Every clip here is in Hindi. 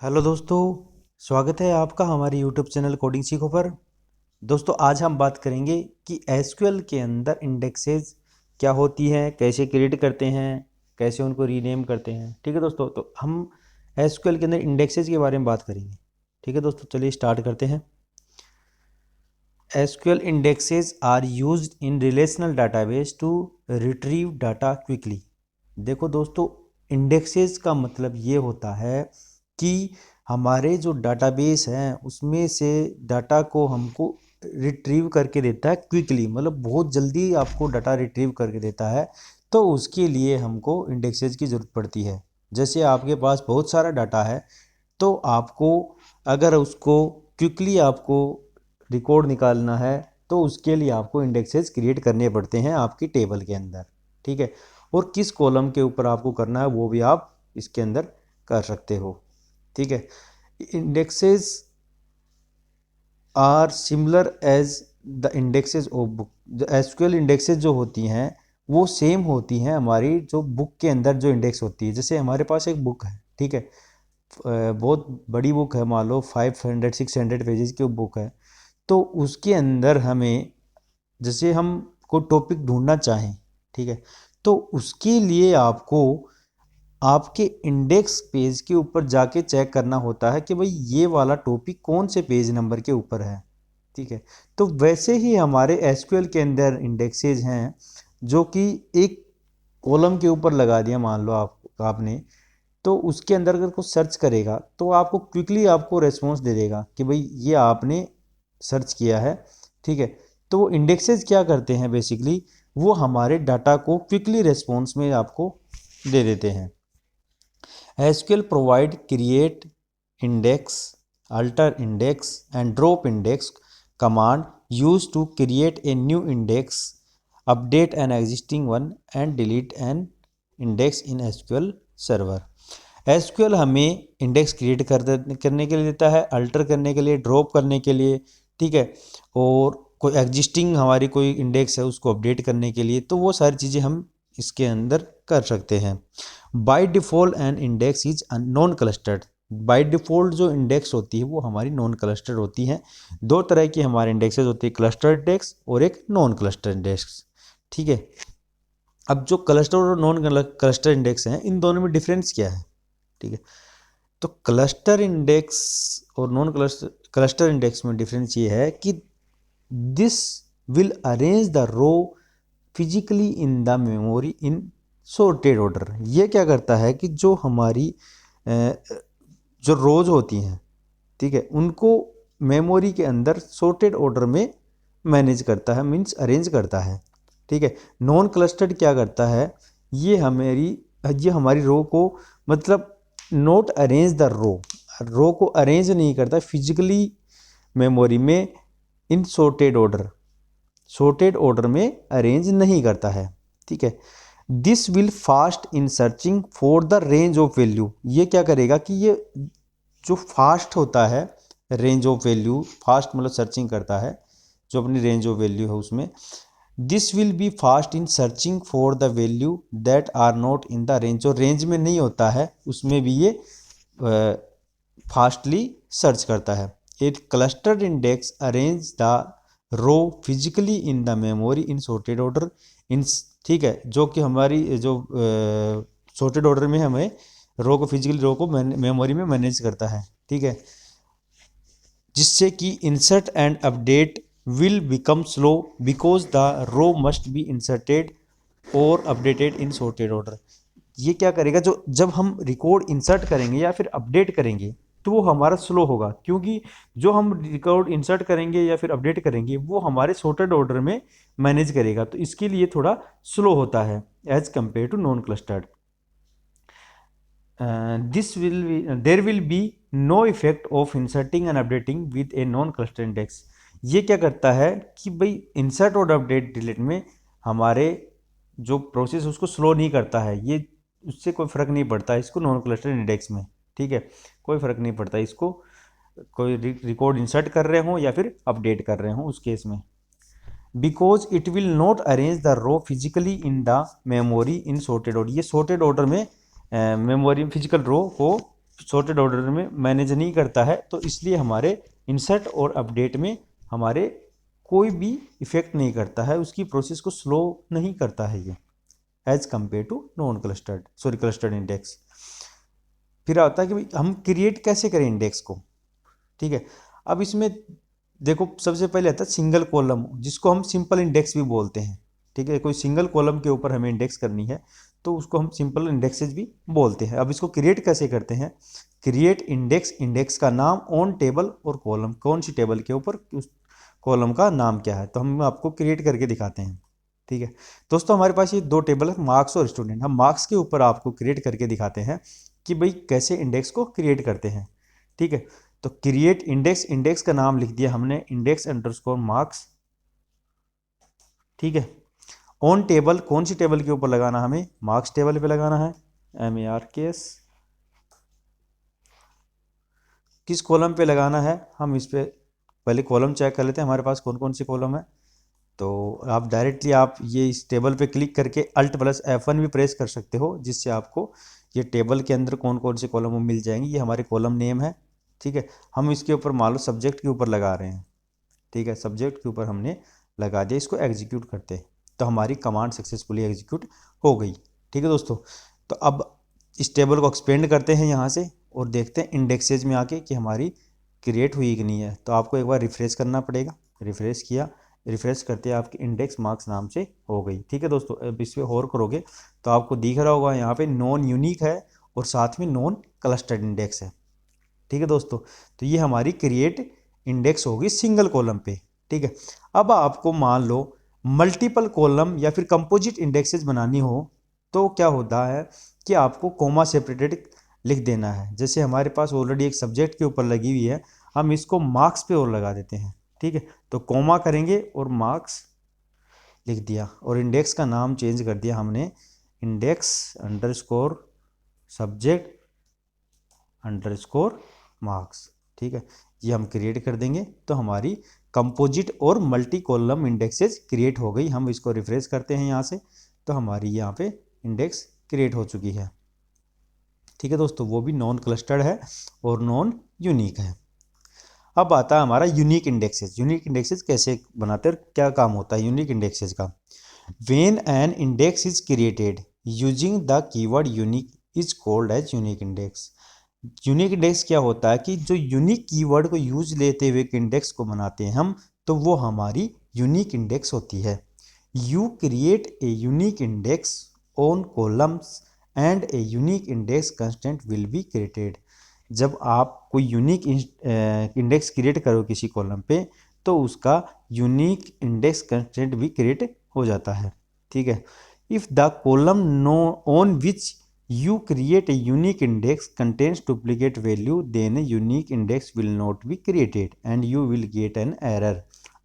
हेलो दोस्तों, स्वागत है आपका हमारे यूट्यूब चैनल कोडिंग सीखो पर। दोस्तों आज हम बात करेंगे कि एसक्यूएल के अंदर इंडेक्सेस क्या होती हैं, कैसे क्रिएट करते हैं, कैसे उनको रीनेम करते हैं। ठीक है दोस्तों, तो हम एसक्यूएल के अंदर इंडेक्सेस के बारे में बात करेंगे। ठीक है दोस्तों, चलिए स्टार्ट करते हैं। SQL indexes are used in relational database to retrieve data quickly. देखो दोस्तों, इंडेक्सेस का मतलब ये होता है कि हमारे जो डाटाबेस हैं उसमें से डाटा को हमको रिट्रीव करके देता है क्विकली, मतलब बहुत जल्दी आपको डाटा रिट्रीव करके देता है। तो उसके लिए हमको इंडेक्सेस की ज़रूरत पड़ती है। जैसे आपके पास बहुत सारा डाटा है, तो आपको अगर उसको क्विकली आपको रिकॉर्ड निकालना है तो उसके लिए आपको इंडेक्सेस क्रिएट करने पड़ते हैं आपकी टेबल के अंदर। ठीक है, और किस कॉलम के ऊपर आपको करना है वो भी आप इसके अंदर कर सकते हो। ठीक है, indexes are similar as the indexes of book. जो एसक्यूएल इंडेक्सेस जो होती हैं वो सेम होती हैं हमारी जो बुक के अंदर जो इंडेक्स होती है। जैसे हमारे पास एक बुक है, ठीक है, बहुत बड़ी बुक है, मान लो 500-600 पेजेस की बुक है। तो उसके अंदर हमें, जैसे हम कोई टॉपिक ढूंढना चाहें, ठीक है, तो उसके लिए आपको आपके इंडेक्स पेज के ऊपर जाके चेक करना होता है कि भाई ये वाला टॉपिक कौन से पेज नंबर के ऊपर है। ठीक है, तो वैसे ही हमारे एसक्यूएल के अंदर इंडेक्सेज हैं जो कि एक कॉलम के ऊपर लगा दिया, मान लो आपने, तो उसके अंदर अगर कुछ सर्च करेगा तो आपको क्विकली आपको रेस्पॉन्स दे देगा कि भाई ये आपने सर्च किया है। ठीक है, तो वो इंडेक्सेस क्या करते हैं, बेसिकली वो हमारे डाटा को क्विकली रेस्पॉन्स में आपको दे देते हैं। SQL provide create index, alter index and drop index command use to create a new index, update an existing one and delete an index in SQL server. SQL हमें इंडेक्स क्रिएट करने के लिए देता है, अल्टर करने के लिए, ड्रॉप करने के लिए। ठीक है, और कोई एग्जिस्टिंग हमारी कोई इंडेक्स है उसको अपडेट करने के लिए, तो वो सारी चीज़ें हम इसके अंदर कर सकते हैं। By default an index is non clustered. By default जो इंडेक्स होती है वो हमारी नॉन क्लस्टर्ड होती हैं। दो तरह की हमारे इंडेक्सेस होती है, क्लस्टर इंडेक्स और एक नॉन क्लस्टर इंडेक्स। ठीक है, अब जो क्लस्टर और नॉन क्लस्टर इंडेक्स हैं इन दोनों में डिफरेंस क्या है। ठीक है, तो क्लस्टर इंडेक्स और नॉन क्लस्टर इंडेक्स में डिफरेंस ये है कि this will arrange the row physically in the memory in sorted order. ये क्या करता है कि जो हमारी जो रोज होती हैं, ठीक है, उनको मेमोरी के अंदर सॉर्टेड ऑर्डर में मैनेज करता है, मीन्स अरेंज करता है। ठीक है, नॉन क्लस्टर्ड क्या करता है, ये हमारी रो को, मतलब नॉट अरेंज द रो को अरेंज नहीं करता फिजिकली मेमोरी में इन सॉर्टेड ऑर्डर में अरेंज नहीं करता है। ठीक है, this will fast in searching for the range of value. ये क्या करेगा कि ये जो फास्ट होता है, रेंज ऑफ वैल्यू, फास्ट मतलब सर्चिंग करता है जो अपनी रेंज ऑफ वैल्यू है उसमें। This will be fast in searching for the value that are not in the range. जो रेंज में नहीं होता है उसमें भी ये फास्टली सर्च करता है। It clustered index arrange the row physically in the memory in sorted order in. ठीक है, जो कि हमारी जो सॉर्टेड ऑर्डर में हमें रो को फिजिकली रो को मेमोरी में मैनेज करता है। ठीक है, जिससे कि insert and update will become slow because the row must be inserted और अपडेटेड इन सॉर्टेड ऑर्डर। ये क्या करेगा, जो जब हम रिकॉर्ड इंसर्ट करेंगे या फिर अपडेट करेंगे तो वो हमारा स्लो होगा, क्योंकि जो हम रिकॉर्ड इंसर्ट करेंगे या फिर अपडेट करेंगे वो हमारे सॉर्टेड ऑर्डर में मैनेज करेगा, तो इसके लिए थोड़ा स्लो होता है as compare to non clustered. There will be no effect of inserting and updating with a non cluster index. ये क्या करता है कि भाई इंसर्ट और अपडेट डिलीट में हमारे जो प्रोसेस उसको स्लो नहीं करता है, ये उससे कोई फ़र्क नहीं पड़ता इसको नॉन क्लस्टर इंडेक्स में। ठीक है, कोई फ़र्क नहीं पड़ता इसको, कोई रिकॉर्ड इंसर्ट कर रहे हों या फिर अपडेट कर रहे हों उस केस में। Because it will not arrange the row physically in the memory in sorted order. ये सॉर्टेड ऑर्डर में मेमोरी फिजिकल रो को सॉर्टेड ऑर्डर में मैनेज नहीं करता है, तो इसलिए हमारे इंसर्ट और अपडेट में हमारे कोई भी इफेक्ट नहीं करता है, उसकी प्रोसेस को स्लो नहीं करता है ये, as compare to non clustered clustered index. फिर आता है कि भाई हम क्रिएट कैसे करें इंडेक्स को। ठीक है, अब इसमें देखो सबसे पहले आता है सिंगल कॉलम, जिसको हम सिंपल इंडेक्स भी बोलते हैं। ठीक है, कोई सिंगल कॉलम के ऊपर हमें इंडेक्स करनी है तो उसको हम सिंपल इंडेक्सेस भी बोलते हैं। अब इसको क्रिएट कैसे करते हैं, क्रिएट इंडेक्स, इंडेक्स का नाम, ऑन टेबल और कॉलम, कौन सी टेबल के ऊपर उस कॉलम का नाम क्या है, तो हम आपको क्रिएट करके दिखाते हैं। ठीक है दोस्तों, हमारे पास ये दो टेबल है, मार्क्स और स्टूडेंट। हम मार्क्स के ऊपर आपको क्रिएट करके दिखाते हैं कि भाई कैसे इंडेक्स को क्रिएट करते हैं। ठीक है, तो क्रिएट इंडेक्स, इंडेक्स का नाम लिख दिया हमने इंडेक्स अंडरस्कोर मार्क्स। ठीक है, ऑन टेबल, कौन सी टेबल के ऊपर लगाना, हमें मार्क्स टेबल पे लगाना है, MARKS। किस कॉलम पे लगाना है, हम इस पे पहले कॉलम चेक कर लेते हैं हमारे पास कौन कौन से कॉलम है। तो आप डायरेक्टली आप ये इस टेबल पे क्लिक करके Alt+F1 भी प्रेस कर सकते हो, जिससे आपको ये टेबल के अंदर कौन कौन से कॉलम मिल जाएंगे। ये हमारे कॉलम नेम है। ठीक है, हम इसके ऊपर मान लो सब्जेक्ट के ऊपर लगा रहे हैं। ठीक है, सब्जेक्ट के ऊपर हमने लगा दिया, इसको एग्जीक्यूट करते हैं तो हमारी कमांड सक्सेसफुली एग्जीक्यूट हो गई। ठीक है दोस्तों, तो अब इस टेबल को एक्सपेंड करते हैं यहाँ से और देखते हैं इंडेक्सेज में आके कि हमारी क्रिएट हुई कि नहीं है। तो आपको एक बार रिफ्रेश करना पड़ेगा, रिफ्रेश किया, रिफ्रेश करते हैं आपकी इंडेक्स मार्क्स नाम से हो गई। ठीक है दोस्तों, अब इस पर और करोगे तो आपको दिख रहा होगा यहाँ पे नॉन यूनिक है और साथ में नॉन क्लस्टर्ड इंडेक्स है। ठीक है दोस्तों, तो ये हमारी क्रिएट इंडेक्स होगी सिंगल कॉलम पे। ठीक है, अब आपको मान लो मल्टीपल कॉलम या फिर कंपोजिट इंडेक्सेस बनानी हो तो क्या होता है कि आपको कोमा सेपरेटेड लिख देना है। जैसे हमारे पास ऑलरेडी एक सब्जेक्ट के ऊपर लगी हुई है, हम इसको मार्क्स पे और लगा देते हैं। ठीक है, तो कोमा करेंगे और मार्क्स लिख दिया और इंडेक्स का नाम चेंज कर दिया हमने, index underscore subject underscore marks. ठीक है, ये हम क्रिएट कर देंगे तो हमारी कंपोजिट और मल्टी कॉलम इंडेक्सेस क्रिएट हो गई। हम इसको रिफ्रेश करते हैं यहाँ से तो हमारी यहाँ पे इंडेक्स क्रिएट हो चुकी है। ठीक है दोस्तों, वो भी नॉन क्लस्टर्ड है और नॉन यूनिक है। अब आता है हमारा यूनिक इंडेक्सेस। यूनिक इंडेक्सेस कैसे बनाते हैं और क्या काम होता है यूनिक इंडेक्सेस का। When an index is created using the keyword unique is called as unique index. Unique index क्या होता है कि जो यूनिक कीवर्ड को यूज लेते हुए एक इंडेक्स को बनाते हैं हम, तो वो हमारी यूनिक इंडेक्स होती है। You create a unique index on columns and a unique index constant will be created. जब आप कोई यूनिक इंडेक्स क्रिएट करो किसी कॉलम पे तो उसका यूनिक इंडेक्स कंस्टेंट भी क्रिएट हो जाता है। ठीक है, if the column know on which you create a unique index contains duplicate value then a unique index will not be created and you will get an error।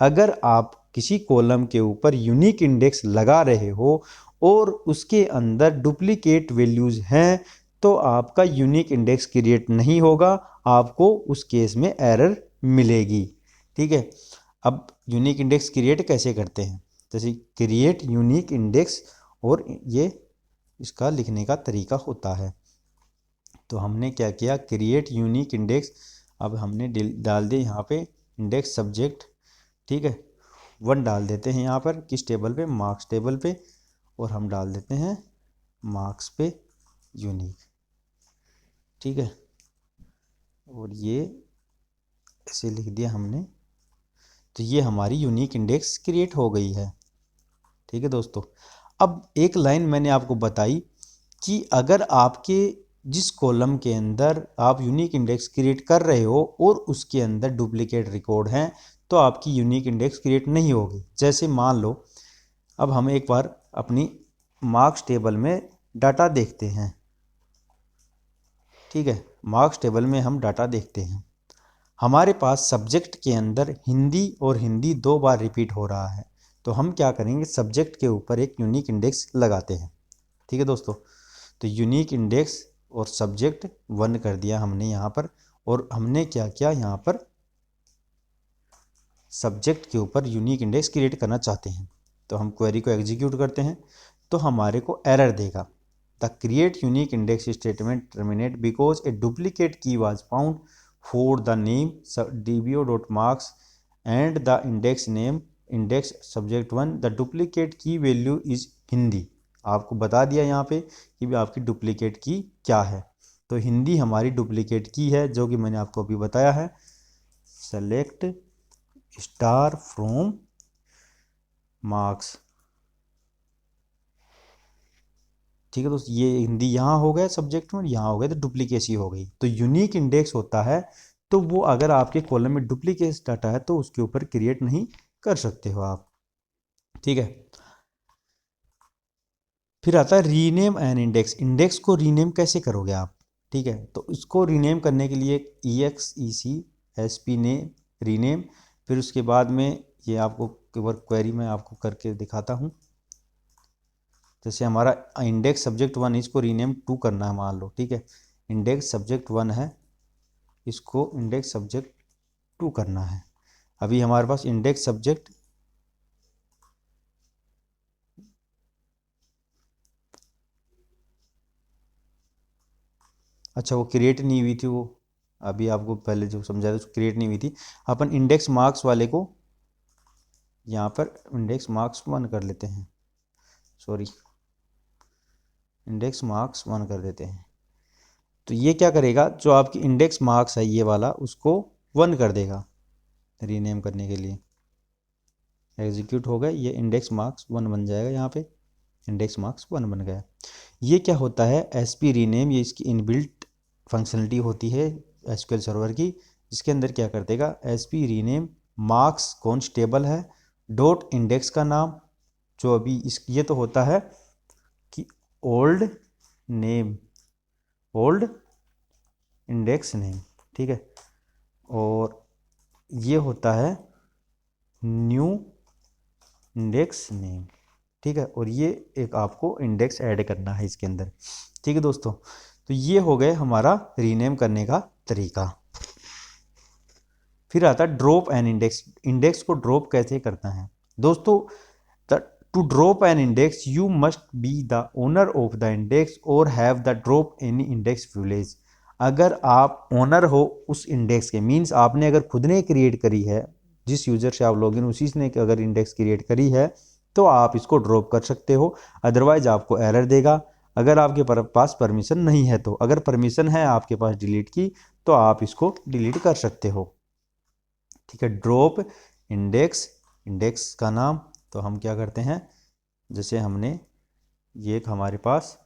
अगर आप किसी कॉलम के ऊपर यूनिक इंडेक्स लगा रहे हो और उसके अंदर डुप्लीकेट वैल्यूज हैं तो आपका यूनिक इंडेक्स क्रिएट नहीं होगा, आपको उस केस में एरर मिलेगी। ठीक है, अब यूनिक इंडेक्स क्रिएट कैसे करते हैं, जैसे क्रिएट यूनिक इंडेक्स और ये इसका लिखने का तरीका होता है। तो हमने क्या किया, क्रिएट यूनिक इंडेक्स, अब हमने डाल दिए यहाँ पे इंडेक्स सब्जेक्ट। ठीक है, 1 डाल देते हैं यहाँ पर किस टेबल पे, मार्क्स टेबल पे, और हम डाल देते हैं मार्क्स पे यूनिक। ठीक है, और ये ऐसे लिख दिया हमने, तो ये हमारी यूनिक इंडेक्स क्रिएट हो गई है। ठीक है दोस्तों, अब एक लाइन मैंने आपको बताई कि अगर आपके जिस कॉलम के अंदर आप यूनिक इंडेक्स क्रिएट कर रहे हो और उसके अंदर डुप्लीकेट रिकॉर्ड हैं तो आपकी यूनिक इंडेक्स क्रिएट नहीं होगी। जैसे मान लो अब हम एक बार अपनी मार्क्स टेबल में डाटा देखते हैं। ठीक है, मार्क्स टेबल में हम डाटा देखते हैं, हमारे पास सब्जेक्ट के अंदर हिंदी और हिंदी 2 बार रिपीट हो रहा है, तो हम क्या करेंगे, सब्जेक्ट के ऊपर एक यूनिक इंडेक्स लगाते हैं। ठीक है दोस्तों, तो यूनिक इंडेक्स और सब्जेक्ट 1 कर दिया हमने यहाँ पर, और हमने क्या किया, यहाँ पर सब्जेक्ट के ऊपर यूनिक इंडेक्स क्रिएट करना चाहते हैं। तो हम क्वेरी को एग्जीक्यूट करते हैं तो हमारे को एरर देगा। The create unique index statement terminate because a duplicate key was found for the name dbo.marks and the index name index subject 1 the duplicate key value is Hindi. आपको बता दिया यहाँ पे कि भी आपकी डुप्लीकेट की क्या है। तो हिंदी हमारी डुप्लीकेट की है, जो कि मैंने आपको अभी बताया है। सेलेक्ट स्टार फ्रॉम मार्क्स, ठीक है दोस्त। ये हिंदी यहाँ हो गया सब्जेक्ट में, यहाँ हो गया तो डुप्लीकेसी हो गई। तो यूनिक इंडेक्स होता है तो वो अगर आपके कॉलम में डुप्लीकेट डाटा है तो उसके ऊपर क्रिएट नहीं कर सकते हो आप, ठीक है। फिर आता है रीनेम एन इंडेक्स। इंडेक्स को रीनेम कैसे करोगे आप, ठीक है। तो इसको रीनेम करने के लिए exec ने रीनेम, फिर उसके बाद में ये आपको वर्क क्वेरी में आपको करके दिखाता हूँ। जैसे हमारा इंडेक्स सब्जेक्ट 1 इसको रीनेम टू करना है, मान लो, ठीक है। इंडेक्स सब्जेक्ट 1 है, इसको इंडेक्स सब्जेक्ट 2 करना है। अभी हमारे पास इंडेक्स सब्जेक्ट अच्छा वो क्रिएट नहीं हुई थी, वो अभी आपको पहले जो समझाया था उसको क्रिएट नहीं हुई थी। अपन इंडेक्स मार्क्स वाले को यहाँ पर इंडेक्स मार्क्स 1 कर लेते हैं, सॉरी इंडेक्स मार्क्स 1 कर देते हैं। तो ये क्या करेगा, जो आपकी इंडेक्स मार्क्स है ये वाला उसको 1 कर देगा रीनेम करने के लिए। एग्जीक्यूट हो गया, ये इंडेक्स मार्क्स 1 बन जाएगा, यहाँ पे इंडेक्स मार्क्स 1 बन गया। ये क्या होता है एसपी रीनेम, ये इसकी इनबिल्ट फंक्शनलिटी होती है एसक्यूएल सर्वर की, जिसके अंदर क्या कर देगा एसपी रीनेम मार्क्स कॉन्स्टेबल है डॉट इंडेक्स का नाम, जो अभी इस ये तो होता है कि old name, old index name, ठीक है। और ये होता है न्यू इंडेक्स नेम, ठीक है। और ये एक आपको इंडेक्स ऐड करना है इसके अंदर, ठीक है दोस्तों। तो ये हो गए हमारा रीनेम करने का तरीका। फिर आता है ड्रॉप एन इंडेक्स। इंडेक्स को ड्रॉप कैसे करना है दोस्तों, to drop an index you must be the owner of the index or have the drop any index privilege. अगर आप ओनर हो उस इंडेक्स के, मीन्स आपने अगर खुद ने क्रिएट करी है, जिस यूजर से आप लॉगिन उसी ने अगर इंडेक्स क्रिएट करी है तो आप इसको ड्रॉप कर सकते हो, अदरवाइज आपको एरर देगा अगर आपके पास परमिशन नहीं है। तो अगर परमिशन है आपके पास डिलीट की तो आप इसको डिलीट कर सकते हो, ठीक है। ड्रॉप इंडेक्स, इंडेक्स का नाम, तो हम क्या करते हैं, जैसे हमने ये एक हमारे पास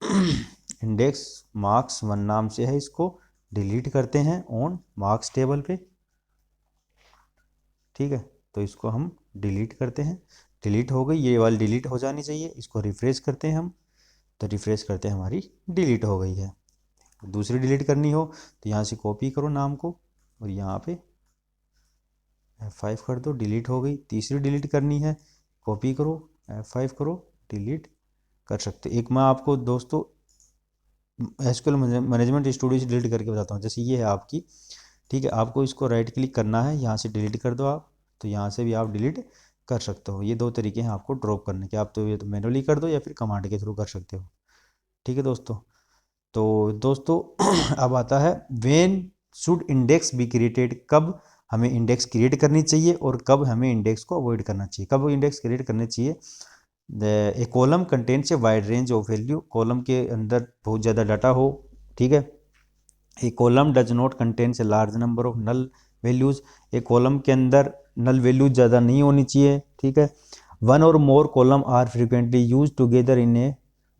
इंडेक्स मार्क्स 1 नाम से है, इसको डिलीट करते हैं ऑन मार्क्स टेबल पे, ठीक है। तो इसको हम डिलीट करते हैं, डिलीट हो गई, ये वाली डिलीट हो जानी चाहिए। इसको रिफ्रेश करते हैं हम, तो रिफ्रेश करते हैं हमारी डिलीट हो गई है। दूसरी डिलीट करनी हो तो यहाँ से कॉपी करो नाम को और यहाँ पे F5 कर दो, डिलीट हो गई। तीसरी डिलीट करनी है, कॉपी करो, F5 करो, डिलीट कर सकते। एक मैं आपको दोस्तों एसक्यूएल मैनेजमेंट स्टूडियो से डिलीट करके बताता हूँ। जैसे ये है आपकी, ठीक है, आपको इसको राइट क्लिक करना है, यहाँ से डिलीट कर दो आप, तो यहाँ से भी आप डिलीट कर सकते हो। ये 2 तरीके हैं आपको ड्रॉप करने के, आप तो ये तो मैनुअली कर दो या फिर कमांड के थ्रू कर सकते हो, ठीक है दोस्तों। तो दोस्तों अब आता है when should index be created, कब हमें इंडेक्स क्रिएट करनी चाहिए और कब हमें इंडेक्स को अवॉइड करना चाहिए। कब इंडेक्स क्रिएट करनी चाहिए, a column contents a wide range of value, column के अंदर बहुत ज़्यादा डाटा हो, ठीक है। A column does not contents a large number of null values, एक कॉलम के अंदर नल वैल्यूज ज़्यादा नहीं होनी चाहिए, ठीक है। One or more column are frequently use together in a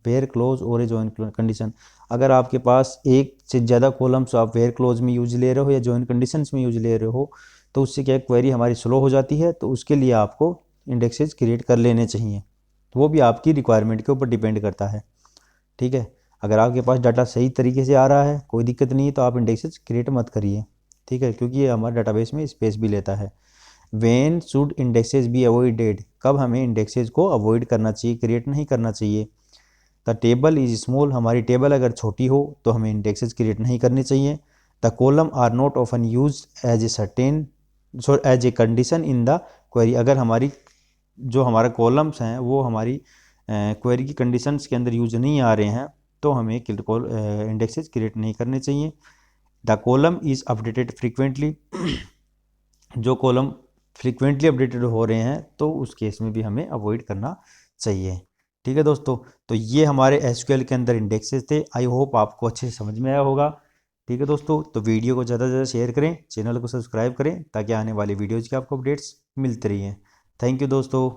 where clause or a join condition, अगर आपके पास एक से ज़्यादा कॉलम्स आप वेयर क्लोज में यूज ले रहे हो या जॉइन कंडीशंस में यूज ले रहे हो तो उससे क्या क्वेरी हमारी स्लो हो जाती है। तो उसके लिए आपको इंडेक्सेस क्रिएट कर लेने चाहिए, तो वो भी आपकी रिक्वायरमेंट के ऊपर डिपेंड करता है, ठीक है। अगर आपके पास डाटा सही तरीके से आ रहा है, कोई दिक्कत नहीं है, तो आप इंडेक्सेस क्रिएट मत करिए, ठीक है, क्योंकि ये हमारे डाटाबेस में स्पेस भी लेता है। When should indexes be avoided, कब हमें इंडेक्सेस को अवॉइड करना चाहिए, क्रिएट नहीं करना चाहिए। द टेबल इज स्मॉल, हमारी टेबल अगर छोटी हो तो हमें इंडेक्सेस क्रिएट नहीं करनी चाहिए। The column are not often use as a certain as a condition in the query, अगर हमारी जो हमारे कॉलम्स हैं वो हमारी क्वेरी की कंडीशंस के अंदर यूज नहीं आ रहे हैं तो हमें इंडेक्सेस क्रिएट नहीं करने चाहिए। The column is updated frequently, जो कॉलम फ्रीक्वेंटली अपडेटेड हो रहे हैं तो उस केस में भी हमें अवॉइड करना चाहिए। ठीक है दोस्तों, तो ये हमारे एसक्यूएल के अंदर इंडेक्सेस थे। आई होप आपको अच्छे से समझ में आया होगा। ठीक है दोस्तों, तो वीडियो को ज़्यादा से ज़्यादा शेयर करें, चैनल को सब्सक्राइब करें ताकि आने वाली वीडियोज़ की आपको अपडेट्स मिलती रही हैं। थैंक यू दोस्तों।